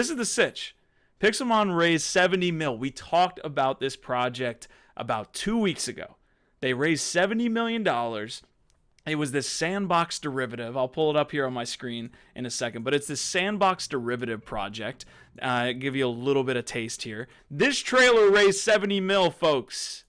is the sitch. Pixelmon raised 70 mil. We talked about this project about 2 weeks ago. They raised $70 million. It was this sandbox derivative. I'll pull it up here on my screen in a second, but it's this sandbox derivative project. Give you a little bit of taste here. This trailer raised 70 mil, folks.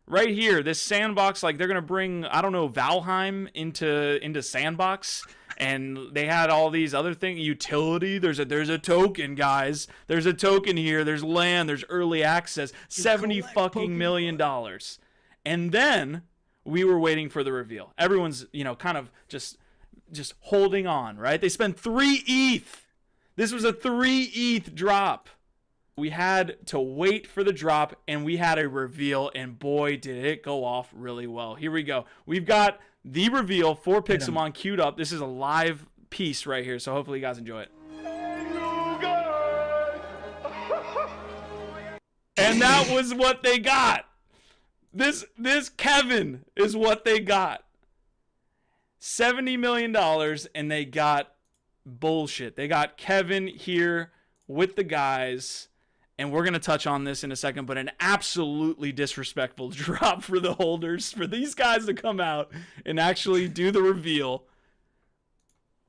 Right here, this sandbox, like they're gonna bring, I don't know, Valheim into sandbox, and they had all these other things. Utility. There's a token, guys. There's a token here. There's land. There's early access. $70 fucking million. And then we were waiting for the reveal. Everyone's, kind of just holding on, right? They spent 3 ETH. This was a 3 ETH drop. We had to wait for the drop, and we had a reveal, and boy, did it go off really well. Here we go. We've got the reveal for Pixelmon queued up. This is a live piece right here, so hopefully you guys enjoy it. And that was what they got. This Kevin is what they got. $70 million, and they got bullshit. They got Kevin here with the guys. And we're going to touch on this in a second, but an absolutely disrespectful drop for the holders, for these guys to come out and actually do the reveal.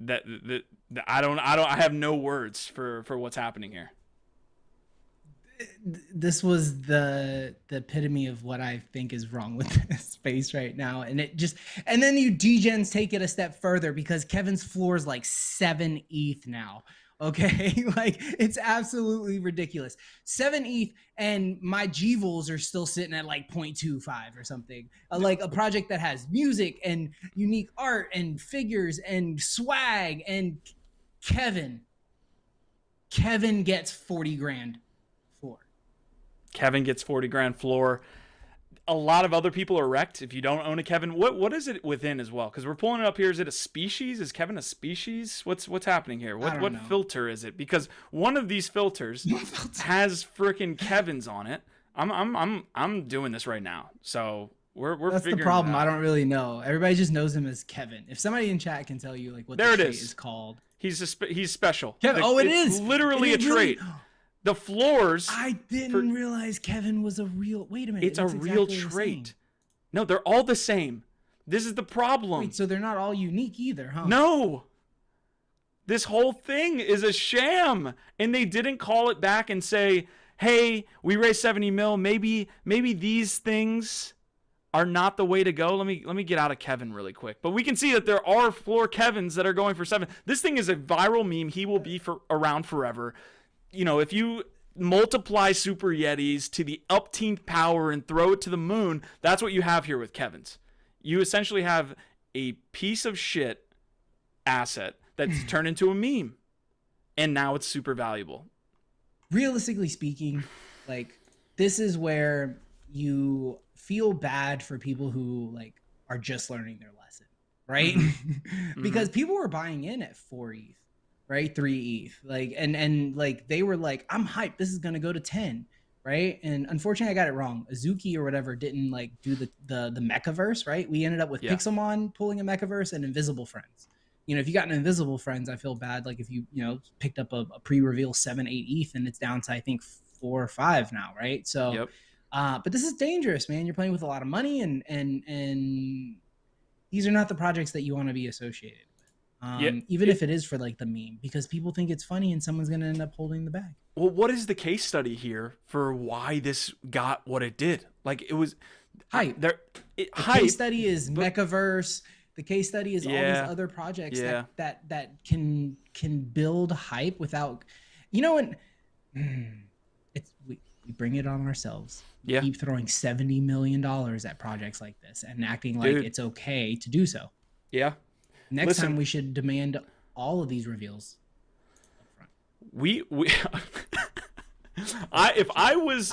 I have no words for what's happening here. This was the epitome of what I think is wrong with this space right now. And then you degens take it a step further, because Kevin's floor is like 7 ETH now. Okay, like it's absolutely ridiculous. 7 ETH, and my GVOLs are still sitting at like 0.25 or something. Like a project that has music and unique art and figures and swag, and Kevin gets 40 grand floor. Kevin gets 40 grand floor. A lot of other people are wrecked if you don't own a Kevin. What is it within as well? Because we're pulling it up here. Is it a species? Is Kevin a species? What's happening here? What filter is it? Because one of these filters has freaking Kevins on it. I'm doing this right now. So we're That's figuring the problem. it out. I don't really know. Everybody just knows him as Kevin. If somebody in chat can tell you like what there the it trait is called. He's special. Kevin. It is literally a trait. The floors. I didn't realize Kevin was a real. Wait a minute. It's a real trait. No, they're all the same. This is the problem. Wait, so they're not all unique either, huh? No. This whole thing is a sham, and they didn't call it back and say, "Hey, we raised 70 mil. Maybe these things are not the way to go." Let me get out of Kevin really quick. But we can see that there are floor Kevins that are going for 7. This thing is a viral meme. He will be around forever. If you multiply Super Yetis to the upteenth power and throw it to the moon, that's what you have here with Kevin's. You essentially have a piece of shit asset that's turned into a meme, and now it's super valuable. Realistically speaking, like, this is where you feel bad for people who like are just learning their lesson, right? Because people were buying in at 4 ETH. Right, 3 ETH, like, and like they were like, I'm hyped, this is gonna go to 10, right? And unfortunately, I got it wrong. Azuki or whatever didn't like do the mechaverse, right? We ended up with Pixelmon pulling a mechaverse and Invisible Friends. If you got an Invisible Friends, I feel bad. Like if you picked up a pre-reveal 7, 8 ETH and it's down to I think 4 or 5 now, right? So, but this is dangerous, man. You're playing with a lot of money, and these are not the projects that you want to be associated. Even if it is for like the meme, because people think it's funny and someone's going to end up holding the bag. Well, what is the case study here for why this got what it did? Like, it was hype. The case study is Mechaverse. The case study is all these other projects that can build hype without, and we bring it on ourselves. We keep throwing $70 million at projects like this and acting like it's okay to do so. Yeah. Next time we should demand all of these reveals up front. If I was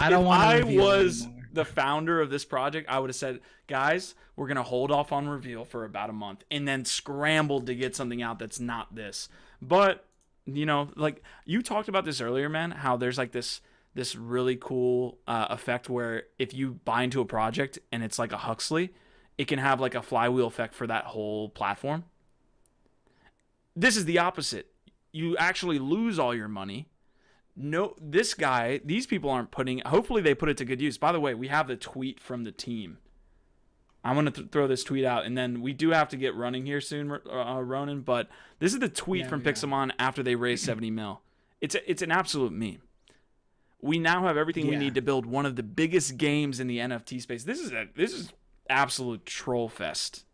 the founder of this project, I would have said, guys, we're going to hold off on reveal for about a month and then scrambled to get something out that's not this. But, like you talked about this earlier, man, how there's like this really cool effect where if you buy into a project and it's like a Huxley, it can have like a flywheel effect for that whole platform. This is the opposite. You actually lose all your money. no, this guy, these people aren't putting, hopefully they put it to good use. By the way, we have the tweet from the team. I'm going to throw this tweet out, and then we do have to get running here soon, Ronan, but this is the tweet from Pixelmon after they raised 70 mil. It's an absolute meme. We now have everything we need to build one of the biggest games in the NFT space. This is absolute troll fest.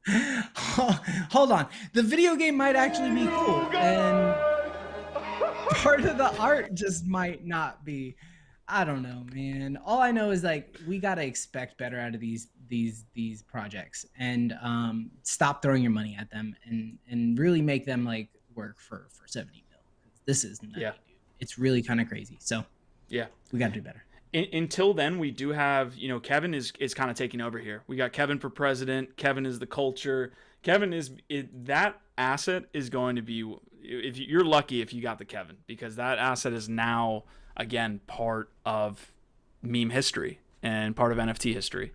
Hold on. The video game might actually be cool, and part of the art just might not be. I don't know, man. All I know is like we gotta expect better out of these projects, and stop throwing your money at them, and really make them like work for 70 mil. This is nutty, dude. It's really kind of crazy. So yeah, we gotta do better. Until then, we do have, Kevin is kind of taking over here. We got Kevin for president. Kevin is the culture. Kevin is that asset is going to be, if you're lucky if you got the Kevin, because that asset is now again part of meme history and part of NFT history.